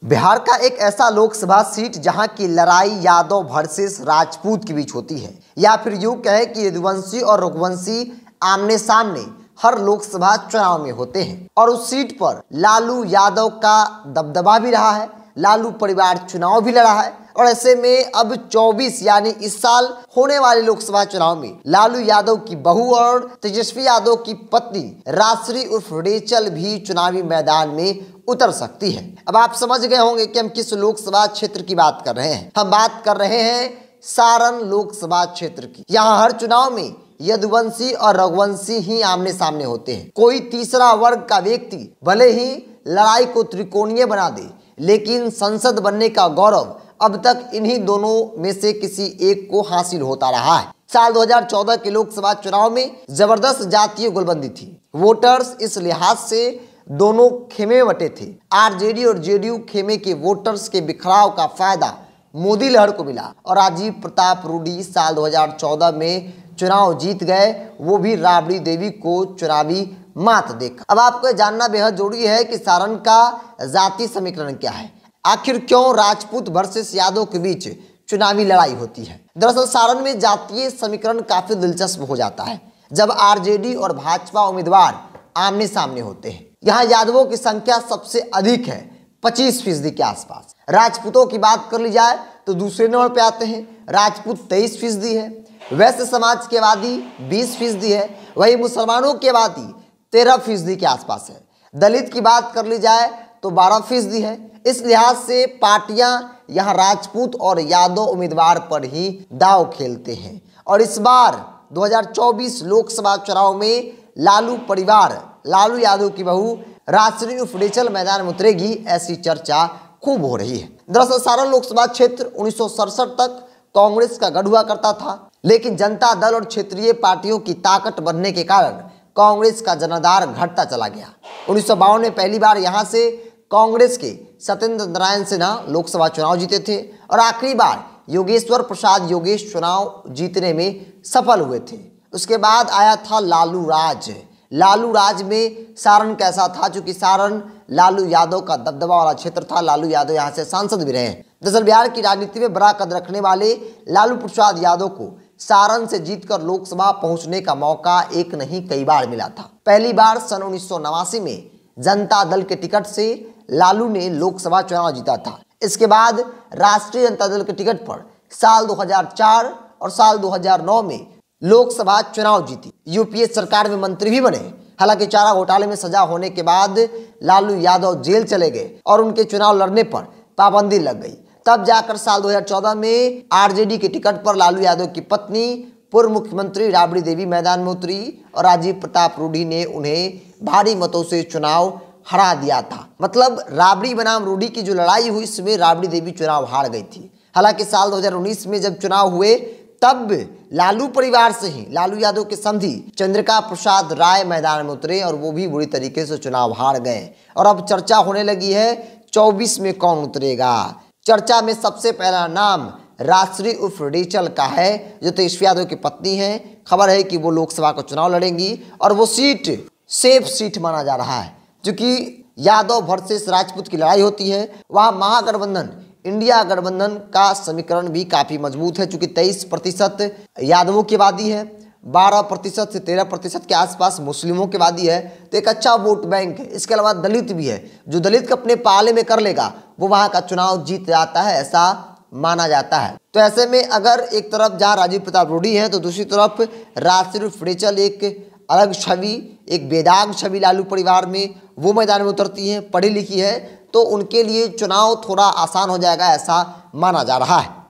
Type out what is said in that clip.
बिहार का एक ऐसा लोकसभा सीट जहां की लड़ाई यादव वर्सेस राजपूत के बीच होती है, या फिर यूं कहें कि यदुवंशी और रघुवंशी आमने सामने हर लोकसभा चुनाव में होते हैं। और उस सीट पर लालू यादव का दबदबा भी रहा है, लालू परिवार चुनाव भी लड़ा है। और ऐसे में अब 24 यानी इस साल होने वाले लोकसभा चुनाव में लालू यादव की बहू और तेजस्वी यादव की पत्नी राजश्री उर्फ रेचल भी चुनावी मैदान में उतर सकती है। अब आप समझ गए होंगे कि हम किस लोकसभा क्षेत्र की बात कर रहे हैं। हम बात कर रहे हैं सारण लोकसभा क्षेत्र की। यहाँ हर चुनाव में यदुवंशी और रघुवंशी ही आमने सामने होते हैं। कोई तीसरा वर्ग का व्यक्ति भले ही लड़ाई को त्रिकोणीय बना दे, लेकिन संसद बनने का गौरव अब तक इन्हीं दोनों में से किसी एक को हासिल होता रहा है। साल 2014 के लोकसभा चुनाव में जबरदस्त जातीय गोलबंदी थी। वोटर्स इस लिहाज से दोनों खेमे में बटे थे। आरजेडी और जेडीयू खेमे के वोटर्स के बिखराव का फायदा मोदी लहर को मिला और राजीव प्रताप रूडी साल 2014 में चुनाव जीत गए, वो भी राबड़ी देवी को चुनावी मात देकर। अब आपको जानना बेहद जरूरी है कि सारण का जाति समीकरण क्या है। आखिर क्यों राजपूत वर्सेस यादव के बीच चुनावी लड़ाई होती है। दरअसल सारण में जातीय समीकरण काफी दिलचस्प हो जाता है जब आरजेडी और भाजपा उम्मीदवार आमने सामने होते हैं। यहाँ यादवों की संख्या सबसे अधिक है, 25% के आसपास। राजपूतों की बात कर ली जाए तो दूसरे नंबर पे आते हैं, राजपूत 23% है। वैश्य समाज की आबादी 20% है। वही मुसलमानों की आबादी 13% के आसपास है। दलित की बात कर ली जाए तो 12% है। इस लिहाज से पार्टियां यहाँ राजपूत और यादव उम्मीदवार पर ही दांव खेलते हैं। और इस बार 2024 लोकसभा चुनाव में लालू परिवार लालू यादव की बहू राजश्री उर्फ रेचल मैदान में उतरेगी, ऐसी चर्चा खूब हो रही है। दरअसल सारण लोकसभा क्षेत्र 1967 तक कांग्रेस का गढ़ हुआ करता था, लेकिन जनता दल और क्षेत्रीय पार्टियों की ताकत बढ़ने के कारण कांग्रेस का जनाधार घटता चला गया। 1952 में पहली बार यहां से कांग्रेस के सत्येंद्र नारायण सिन्हा लोकसभा चुनाव जीते थे और आखिरी बार योगेश्वर प्रसाद योगेश चुनाव जीतने में सफल हुए थे। उसके बाद आया था लालू राज। लालू राज में सारण कैसा था, चूंकि सारण लालू यादव का दबदबा वाला क्षेत्र था। लालू यादव यहाँ से सांसद भी रहे। दरअसल बिहार की राजनीति में बड़ा कद रखने वाले लालू प्रसाद यादव को सारण से जीतकर लोकसभा पहुंचने का मौका एक नहीं कई बार मिला था। पहली बार सन 1989 में जनता दल के टिकट से लालू ने लोकसभा चुनाव जीता था। इसके बाद राष्ट्रीय जनता दल के टिकट पर साल 2004 और साल 2009 में लोकसभा चुनाव जीती। यूपीए सरकार में मंत्री भी बने। हालांकि चारा घोटाले में सजा होने के बाद लालू यादव जेल चले गए और उनके चुनाव लड़ने पर पाबंदी लग गई। तब जाकर साल 2014 में आरजेडी के टिकट पर लालू यादव की पत्नी पूर्व मुख्यमंत्री राबड़ी देवी मैदान में उतरी और राजीव प्रताप रूडी ने उन्हें भारी मतों से चुनाव हरा दिया था। मतलब राबड़ी बनाम रूडी की जो लड़ाई हुई, इसमें राबड़ी देवी चुनाव हार गई थी। हालांकि साल 2019 में जब चुनाव हुए तब लालू परिवार से ही लालू यादव के समधी चंद्रिका प्रसाद राय मैदान में उतरे और वो भी बुरी तरीके से चुनाव हार गए। और अब चर्चा होने लगी है 24 में कौन उतरेगा। चर्चा में सबसे पहला नाम राजश्री उर्फ रेचल का है, जो तेजस्वी यादव की पत्नी है। खबर है कि वो लोकसभा का चुनाव लड़ेंगी और वो सीट सेफ सीट माना जा रहा है। क्योंकि यादव वर्सेस राजपूत की लड़ाई होती है, वहाँ महागठबंधन इंडिया गठबंधन का समीकरण भी काफी मजबूत है। चूंकि 23% यादवों की आबादी है, 12% से 13% के आसपास मुस्लिमों की आबादी है, तो एक अच्छा वोट बैंक है। इसके अलावा दलित भी है। जो दलित को अपने पाले में कर लेगा वो वहां का चुनाव जीत जाता है, ऐसा माना जाता है। तो ऐसे में अगर एक तरफ जहां राजीव प्रताप रूडी है तो दूसरी तरफ राजश्री उर्फ रेचल एक अलग छवि, एक बेदाग छवि लालू परिवार में, वो मैदान में उतरती हैं, पढ़ी लिखी है, तो उनके लिए चुनाव थोड़ा आसान हो जाएगा, ऐसा माना जा रहा है।